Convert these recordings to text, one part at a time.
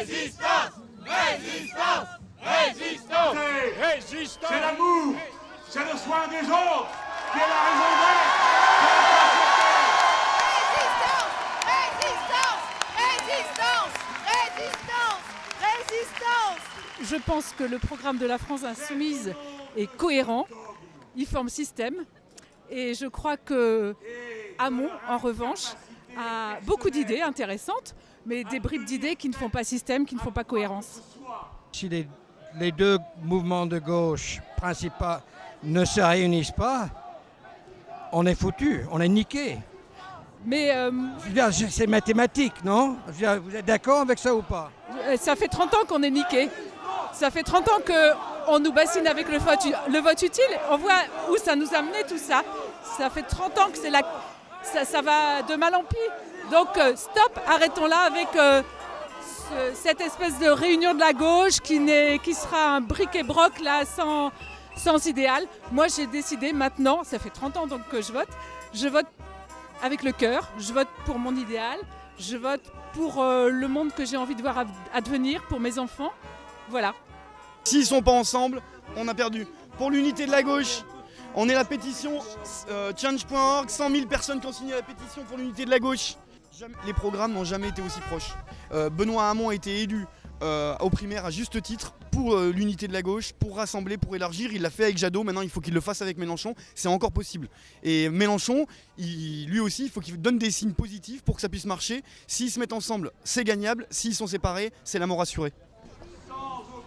Résistance! Résistance! Résistance! Résistance! C'est l'amour, c'est le soin des autres qui est la raison d'être. Résistance! Résistance! Résistance! Résistance! Je pense que le programme de la France Insoumise est cohérent, il forme système et je crois que Hamon, en revanche, a beaucoup d'idées intéressantes, mais des bribes d'idées qui ne font pas système, qui ne font pas cohérence. Si les deux mouvements de gauche principaux ne se réunissent pas, on est foutu, on est niqué. Mais C'est mathématique, non? Vous êtes d'accord avec ça ou pas? ça fait 30 ans qu'on est niqué. Ça fait 30 ans qu'on nous bassine avec le vote utile. On voit où ça nous a mené tout ça. Ça fait 30 ans que ça va de mal en pis. Donc stop, arrêtons-là avec cette espèce de réunion de la gauche qui sera un bric-et-broc là, sans idéal. Moi j'ai décidé maintenant, ça fait 30 ans donc que je vote avec le cœur, je vote pour mon idéal, je vote pour le monde que j'ai envie de voir advenir, pour mes enfants. Voilà. S'ils ne sont pas ensemble, on a perdu. Pour l'unité de la gauche, on est la pétition change.org, 100 000 personnes qui ont signé la pétition pour l'unité de la gauche. Les programmes n'ont jamais été aussi proches. Benoît Hamon a été élu aux primaires à juste titre pour l'unité de la gauche, pour rassembler, pour élargir. Il l'a fait avec Jadot, maintenant il faut qu'il le fasse avec Mélenchon, c'est encore possible. Et Mélenchon, lui aussi, il faut qu'il donne des signes positifs pour que ça puisse marcher. S'ils se mettent ensemble, c'est gagnable. S'ils sont séparés, c'est la mort assurée.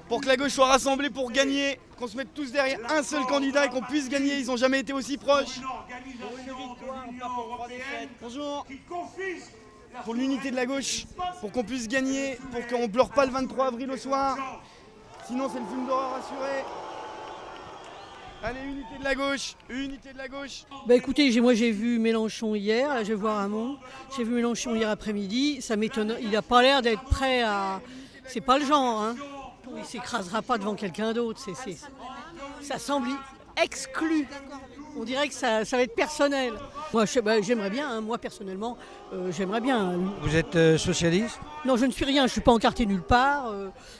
Pour que la gauche soit rassemblée pour gagner, qu'on se mette tous derrière un seul candidat et qu'on puisse gagner, ils n'ont jamais été aussi proches. Bonjour. Pour l'unité de la gauche, pour qu'on puisse gagner, pour qu'on ne pleure pas le 23 avril au soir. Sinon c'est le film d'horreur assuré. Allez, unité de la gauche, unité de la gauche. Bah écoutez, moi j'ai vu Mélenchon hier, là je vais voir Hamon. J'ai vu Mélenchon hier après-midi, ça m'étonne, il n'a pas l'air d'être prêt à... C'est pas le genre, hein. Il s'écrasera pas devant quelqu'un d'autre, ça semble exclu. On dirait que ça va être personnel. Moi j'aimerais bien, hein. Moi personnellement, j'aimerais bien. Vous êtes socialiste? Non, je ne suis rien, je ne suis pas encarté nulle part.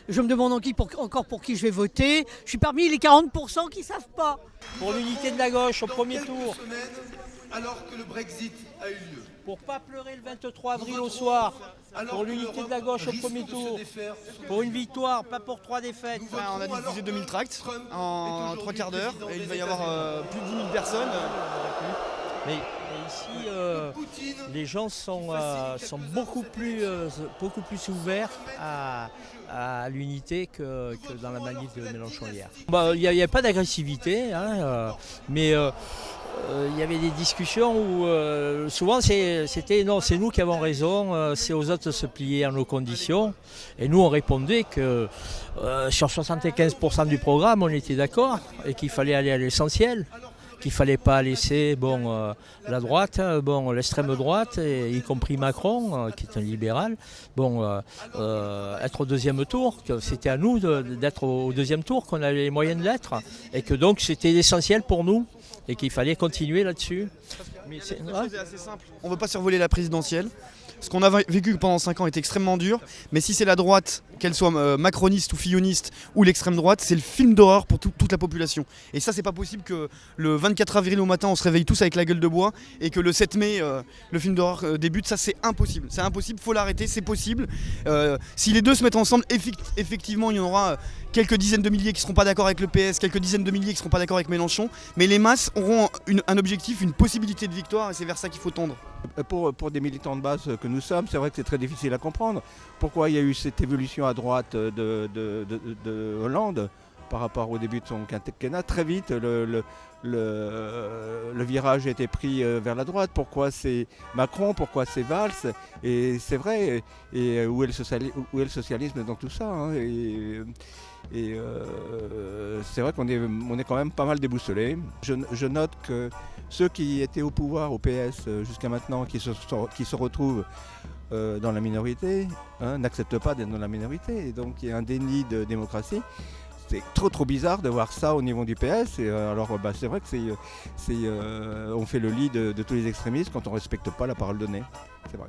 Je me demande encore pour qui je vais voter. Je suis parmi les 40% qui ne savent pas. Pour l'unité de la gauche au premier tour. Alors que le Brexit a eu lieu. Pour pas pleurer le 23 avril au soir. Pour l'unité de la gauche au premier tour. Pour une victoire, pas pour 3 défaites. On a diffusé 2000 tracts en 3 quarts d'heure et il va y avoir plus de 10 000 personnes. Mais ici, les gens sont beaucoup plus ouverts à l'unité que dans la manif de Mélenchon hier. Il n'y a pas d'agressivité, hein, mais il y avait des discussions où souvent c'était non, c'est nous qui avons raison, c'est aux autres de se plier à nos conditions. Et nous on répondait que sur 75% du programme on était d'accord et qu'il fallait aller à l'essentiel. Qu'il ne fallait pas laisser la droite, l'extrême droite, y compris Macron, qui est un libéral, être au deuxième tour. C'était à nous d'être au deuxième tour, qu'on avait les moyens de l'être, et que donc c'était l'essentiel pour nous, et qu'il fallait continuer là-dessus. Mais c'est assez simple. On ne veut pas survoler la présidentielle. Ce qu'on a vécu pendant 5 ans est extrêmement dur, mais si c'est la droite, qu'elle soit macroniste ou filloniste ou l'extrême droite, c'est le film d'horreur pour toute la population. Et ça, c'est pas possible que le 24 avril au matin, on se réveille tous avec la gueule de bois et que le 7 mai, le film d'horreur débute. Ça, c'est impossible. C'est impossible, faut l'arrêter, c'est possible. Si les deux se mettent ensemble, effectivement, il y en aura quelques dizaines de milliers qui ne seront pas d'accord avec le PS, quelques dizaines de milliers qui ne seront pas d'accord avec Mélenchon, mais les masses auront un objectif, une possibilité de victoire, et c'est vers ça qu'il faut tendre. Pour des militants de base que nous sommes, c'est vrai que c'est très difficile à comprendre. Pourquoi il y a eu cette évolution à droite de Hollande par rapport au début de son quinquennat? Très vite, le virage a été pris vers la droite. Pourquoi c'est Macron? Pourquoi c'est Valls? Et c'est vrai. Et où est le socialisme dans tout ça, hein? C'est vrai qu'on est quand même pas mal déboussolés. Je note que ceux qui étaient au pouvoir au PS jusqu'à maintenant, qui se retrouvent dans la minorité, hein, n'acceptent pas d'être dans la minorité. Et donc il y a un déni de démocratie. C'est trop bizarre de voir ça au niveau du PS. Et alors c'est vrai que on fait le lit de tous les extrémistes quand on ne respecte pas la parole donnée. C'est vrai.